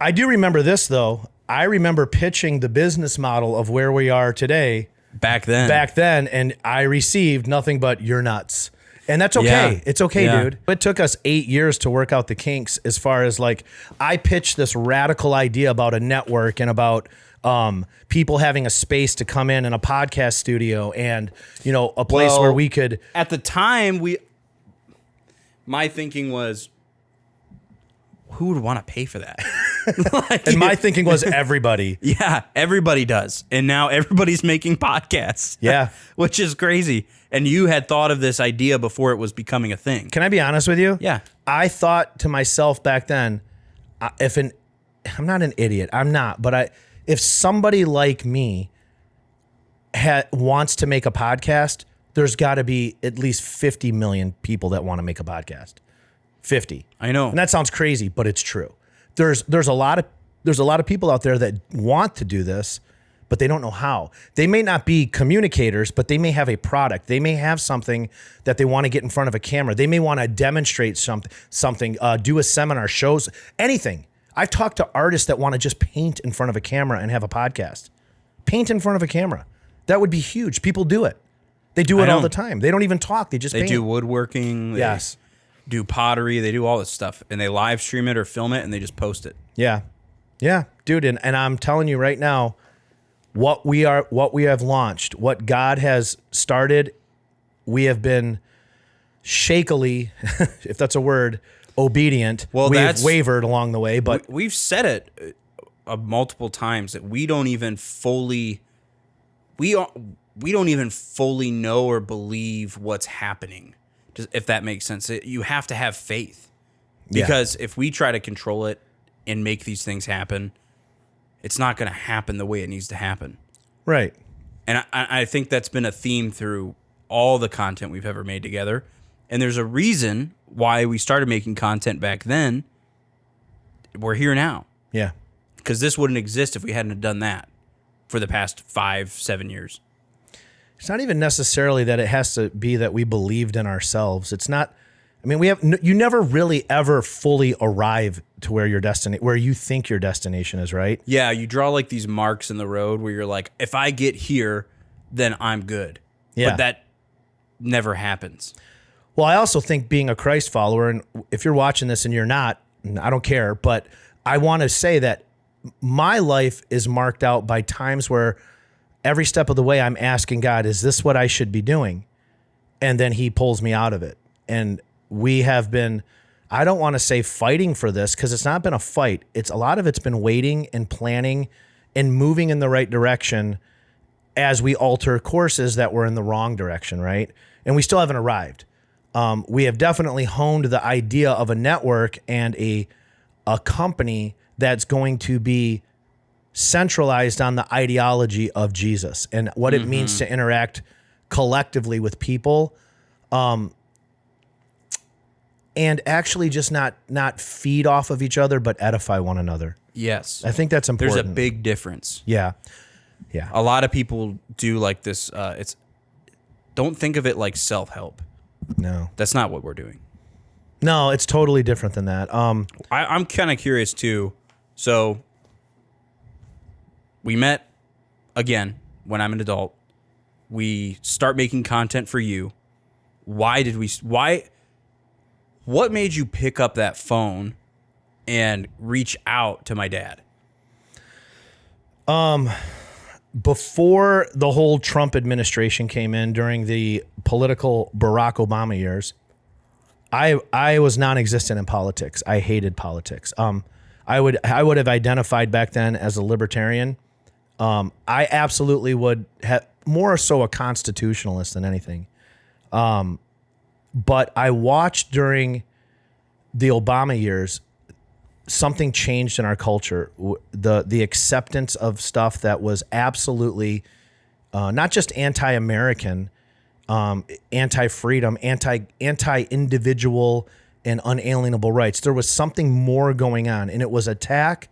I do remember this, though. I remember pitching the business model of where we are today back then, and I received nothing but "you're nuts." And that's okay. Yeah. It's okay, Yeah. dude. It took us 8 years to work out the kinks as far as like, I pitched this radical idea about a network and about people having a space to come in a podcast studio and, you know, a place where we could. At the time, my thinking was, who would want to pay for that? And my thinking was everybody. Yeah, everybody does. And now everybody's making podcasts. Yeah. Which is crazy. And you had thought of this idea before it was becoming a thing. Can I be honest with you? Yeah. I thought to myself back then, I'm not an idiot. I'm not. But if somebody like me wants to make a podcast, there's got to be at least 50 million people that want to make a podcast. 50. I know. And that sounds crazy, but it's true. There's a lot of people out there that want to do this, but they don't know how. They may not be communicators, but they may have a product. They may have something that they want to get in front of a camera. They may want to demonstrate something, do a seminar, shows, anything. I've talked to artists that want to just paint in front of a camera and have a podcast. Paint in front of a camera. That would be huge. People do it. They do it all the time. They don't even talk. They just paint. They do woodworking. Yes. Do pottery. They do all this stuff. And they live stream it or film it and they just post it. Yeah. Yeah, dude. And I'm telling you right now, what we have launched, what God has started, we have been shakily, if that's a word, obedient. Well, we have wavered along the way, but we've said it multiple times that we don't even fully know or believe what's happening. If that makes sense. You have to have faith. Because if we try to control it and make these things happen, it's not going to happen the way it needs to happen. Right. And I think that's been a theme through all the content we've ever made together. And there's a reason why we started making content back then. We're here now. Yeah. Because this wouldn't exist if we hadn't done that for the past 5-7 years. It's not even necessarily that it has to be that we believed in ourselves. It's not. I mean, you never really ever fully arrive to where you think your destination is, right? Yeah, you draw like these marks in the road where you're like, if I get here, then I'm good. Yeah. But that never happens. Well, I also think being a Christ follower, and if you're watching this and you're not, I don't care, but I want to say that my life is marked out by times where every step of the way I'm asking God, is this what I should be doing? And then he pulls me out of it. And we have been, I don't want to say fighting for this because it's not been a fight. A lot of it's been waiting and planning and moving in the right direction as we alter courses that were in the wrong direction, right? And we still haven't arrived. We have definitely honed the idea of a network and a company that's going to be centralized on the ideology of Jesus and what it means to interact collectively with people. And actually just not feed off of each other, but edify one another. Yes. I think that's important. There's a big difference. Yeah. Yeah. A lot of people do like this. Don't think of it like self-help. No. That's not what we're doing. No, it's totally different than that. I'm kind of curious too. So we met again when I'm an adult. We start making content for you. What made you pick up that phone and reach out to my dad? Before the whole Trump administration came in during the political Barack Obama years, I was non-existent in politics. I hated politics. I would have identified back then as a libertarian. I absolutely would have more so a constitutionalist than anything. But I watched during the Obama years, something changed in our culture. The acceptance of stuff that was absolutely not just anti-American, anti-freedom, anti-individual and unalienable rights. There was something more going on, and it was attack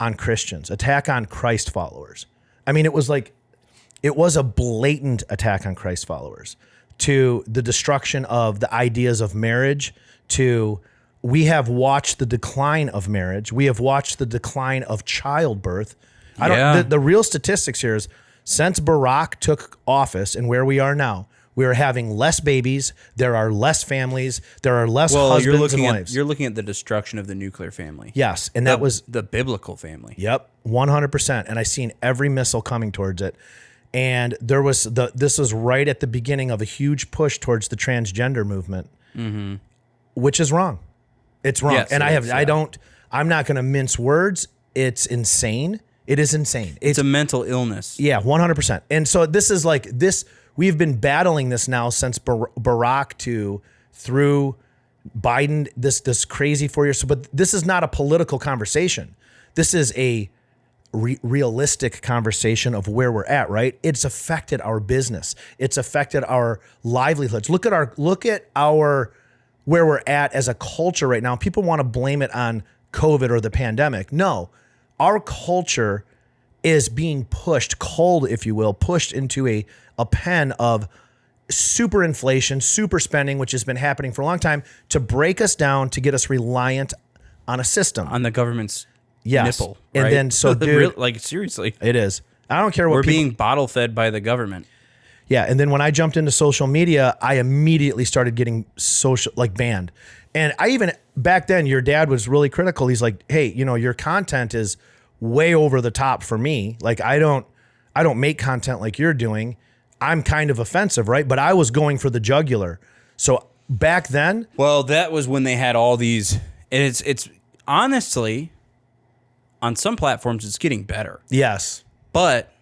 on Christians, attack on Christ followers. I mean, it was a blatant attack on Christ followers, to the destruction of the ideas of marriage, to we have watched the decline of marriage. We have watched the decline of childbirth. The real statistics here is since Barack took office and where we are now, we are having less babies. There are less families. There are less husbands and wives. You're looking at the destruction of the nuclear family. Yes, and that was the biblical family. Yep, 100%. And I seen every missile coming towards it. And this was right at the beginning of a huge push towards the transgender movement, which is wrong. It's wrong. Yes, and I'm not going to mince words. It's insane. It is insane. It's a mental illness. Yeah, 100%. And so this is like this. We've been battling this now since Barack through Biden, this crazy 4 years. But this is not a political conversation. This is a realistic conversation of where we're at, right? It's affected our business. It's affected our livelihoods. Look at our where we're at as a culture right now. People want to blame it on COVID or the pandemic. No, our culture is being pushed, cold, if you will, pushed into a pen of super inflation, super spending, which has been happening for a long time, to break us down, to get us reliant on a system. On the government's yes. nipple. And right? then so dude, like seriously. It is. I don't care what we're being bottle fed by the government. Yeah, and then when I jumped into social media, I immediately started getting banned. And I even back then, your dad was really critical. He's like, "Hey, your content is way over the top for me. Like I don't make content like you're doing. I'm kind of offensive, right?" But I was going for the jugular. So back then, well, that was when they had all these. And it's honestly, on some platforms, it's getting better. Yes, but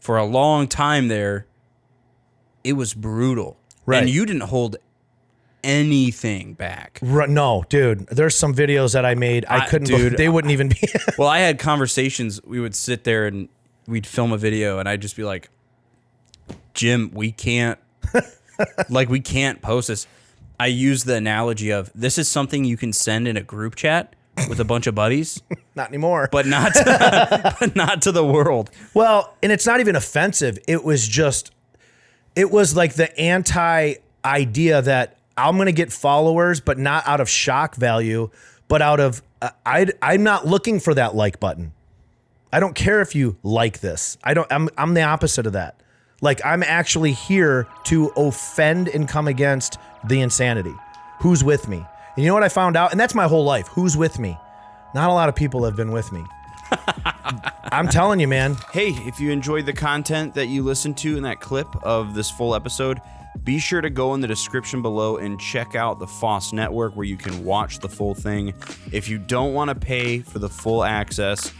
for a long time there, it was brutal. Right, and you didn't hold anything back. No, dude. There's some videos that I made. I couldn't. Dude, they wouldn't even be. Well, I had conversations. We would sit there and we'd film a video, and I'd just be like, "Jim, we can't, we can't post this." I use the analogy of this is something you can send in a group chat with a bunch of buddies. Not anymore. But not to the world. Well, and it's not even offensive. It was like the anti-idea that I'm going to get followers, but not out of shock value, but out of, I'm not looking for that like button. I don't care if you like this. I'm the opposite of that. Like I'm actually here to offend and come against the insanity. Who's with me? And you know what I found out? And that's my whole life. Who's with me? Not a lot of people have been with me. I'm telling you, man. Hey, if you enjoyed the content that you listened to in that clip of this full episode, be sure to go in the description below and check out the PHOS Network where you can watch the full thing. If you don't want to pay for the full access,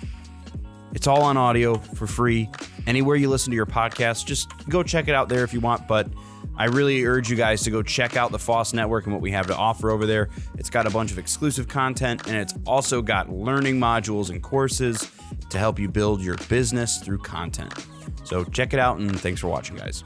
it's all on audio for free. Anywhere you listen to your podcast, just go check it out there if you want. But I really urge you guys to go check out the PHOS Network and what we have to offer over there. It's got a bunch of exclusive content, and it's also got learning modules and courses to help you build your business through content. So check it out, and thanks for watching, guys.